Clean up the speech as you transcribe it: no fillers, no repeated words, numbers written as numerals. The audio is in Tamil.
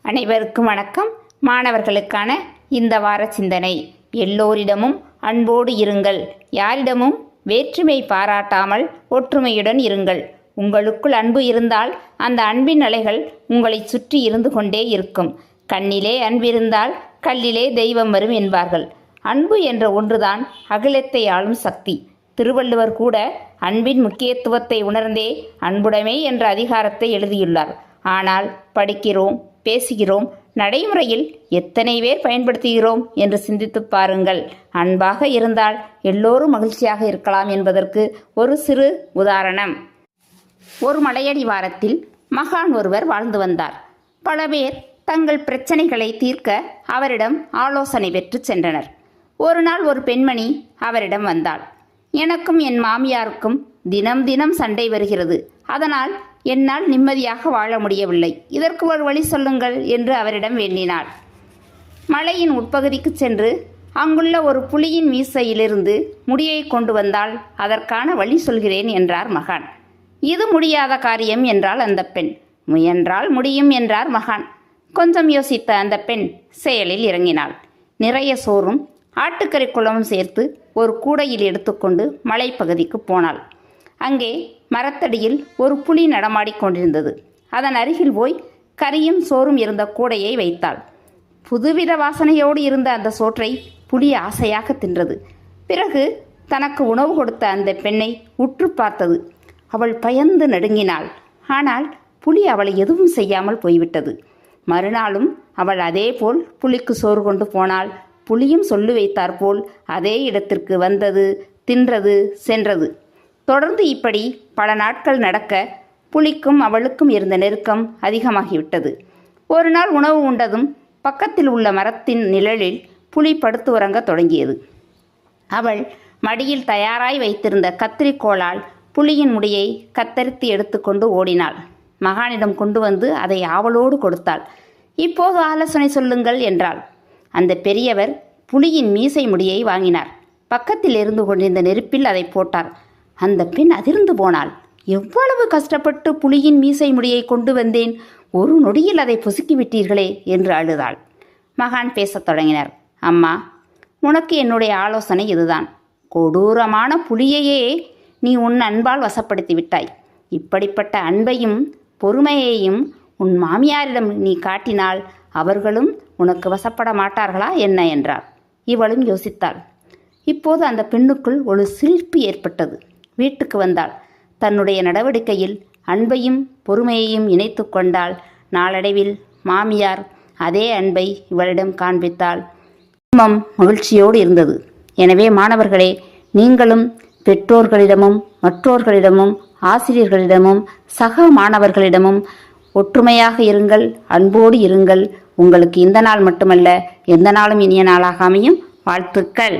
அனைவருக்கும் வணக்கம். மாணவர்களுக்கான இந்த வார சிந்தனை: எல்லோரிடமும் அன்போடு இருங்கள், யாரிடமும் வேற்றுமை பாராட்டாமல் ஒற்றுமையுடன் இருங்கள். உங்களுக்குள் அன்பு இருந்தால் அந்த அன்பின் அலைகள் உங்களை சுற்றி இருந்து கொண்டே இருக்கும். கண்ணிலே அன்பிருந்தால் கல்லிலே தெய்வம் வரும் என்பார்கள். அன்பு என்ற ஒன்றுதான் அகிலத்தை ஆளும் சக்தி. திருவள்ளுவர் கூட அன்பின் முக்கியத்துவத்தை உணர்ந்தே அன்புடைமை என்ற அதிகாரத்தை எழுதியுள்ளார். ஆனால் படிக்கிறோம், பேசுகிறோம், நடைமுறையில் எத்தனை பேர் பயன்படுத்துகிறோம் என்று சிந்தித்து பாருங்கள். அன்பாக இருந்தால் எல்லோரும் மகிழ்ச்சியாக இருக்கலாம் என்பதற்கு ஒரு சிறு உதாரணம். ஒரு மலையடிவாரத்தில் மகான் ஒருவர் வாழ்ந்து வந்தார். பல பேர் தங்கள் பிரச்சனைகளை தீர்க்க அவரிடம் ஆலோசனை பெற்று சென்றனர். ஒரு நாள் ஒரு பெண்மணி அவரிடம் வந்தாள். எனக்கும் என் மாமியாருக்கும் தினம் தினம் சண்டை வருகிறது. அதனால் என்னால் நிம்மதியாக வாழ முடியவில்லை. இதற்கு ஒரு வழி சொல்லுங்கள் என்று அவரிடம் வேண்டினாள். மலையின் உட்பகுதிக்கு சென்று அங்குள்ள ஒரு புலியின் மீசையிலிருந்து முடியை கொண்டு வந்தால் அதற்கான வழி சொல்கிறேன் என்றார் மகான். இது முடியாத காரியம் என்றாள் அந்த பெண். முயன்றால் முடியும் என்றார் மகான். கொஞ்சம் யோசித்த அந்த பெண் செயலில் இறங்கினாள். நிறைய சோறும் ஆட்டுக்கறி குழம்பும் சேர்த்து ஒரு கூடையில் எடுத்துக்கொண்டு மலைப்பகுதிக்கு போனாள். அங்கே மரத்தடியில் ஒரு புலி நடமாடிக் கொண்டிருந்தது. அதன் அருகில் போய் கறியும் சோறும் இருந்த கூடையை வைத்தாள். புதுவித வாசனையோடு இருந்த அந்த சோற்றை புலி ஆசையாக தின்றது. பிறகு தனக்கு உணவு கொடுத்த அந்த பெண்ணை உற்று பார்த்தது. அவள் பயந்து நடுங்கினாள். ஆனால் புலி அவளை எதுவும் செய்யாமல் போய்விட்டது. மறுநாளும் அவள் அதே போல் புலிக்கு சோறு கொண்டு போனாள். புலியும் சொல்லி வைத்தாற்போல் அதே இடத்திற்கு வந்தது, தின்றது, சென்றது. தொடர்ந்து இப்படி பல நாட்கள் நடக்க புலிக்கும் அவளுக்கும் இருந்த நெருக்கம் அதிகமாகிவிட்டது. ஒரு நாள் உணவு உண்டதும் பக்கத்தில் உள்ள மரத்தின் நிழலில் புலி படுத்து உறங்க தொடங்கியது. அவள் மடியில் தயாராய் வைத்திருந்த கத்திரிக்கோளால் புலியின் முடியை கத்தரித்து எடுத்துக்கொண்டு ஓடினாள். மகானிடம் கொண்டு வந்து அதை ஆவலோடு கொடுத்தாள். இப்போது ஆலோசனை சொல்லுங்கள் என்றாள். அந்த பெரியவர் புலியின் மீசை முடியை வாங்கினார். பக்கத்தில் இருந்து கொண்டிருந்த நெருப்பில் அதை போட்டார். அந்த பெண் அதிர்ந்து போனாள். எவ்வளவு கஷ்டப்பட்டு புலியின் மீசை முடியை கொண்டு வந்தேன், ஒரு நொடியில் அதை பொசுக்கிவிட்டீர்களே என்று அழுதாள். மகான் பேசத் தொடங்கினார். அம்மா, உனக்கு என்னுடைய ஆலோசனை இதுதான். கொடூரமான புலியையே நீ உன் அன்பால் வசப்படுத்தி விட்டாய். இப்படிப்பட்ட அன்பையும் பொறுமையையும் உன் மாமியாரிடம் நீ காட்டினால் அவர்களும் உனக்கு வசப்பட மாட்டார்களா என்ன என்றார். இவளும் யோசித்தாள். இப்போது அந்த பெண்ணுக்குள் ஒரு சிலிர்ப்பு ஏற்பட்டது. வீட்டுக்கு வந்தாள். தன்னுடைய நடவடிக்கையில் அன்பையும் பொறுமையையும் இணைத்து கொண்டாள். நாளடைவில் மாமியார் அதே அன்பை இவளிடம் காண்பித்தாள். குடும்பம் மகிழ்ச்சியோடு இருந்தது. எனவே மாணவர்களே, நீங்களும் பெற்றோர்களிடமும் மற்றோர்களிடமும் ஆசிரியர்களிடமும் சக மாணவர்களிடமும் ஒற்றுமையாக இருங்கள், அன்போடு இருங்கள். உங்களுக்கு இந்த நாள் மட்டுமல்ல, எந்த நாளும் இனிய நாளாக அமையும். வாழ்த்துக்கள்.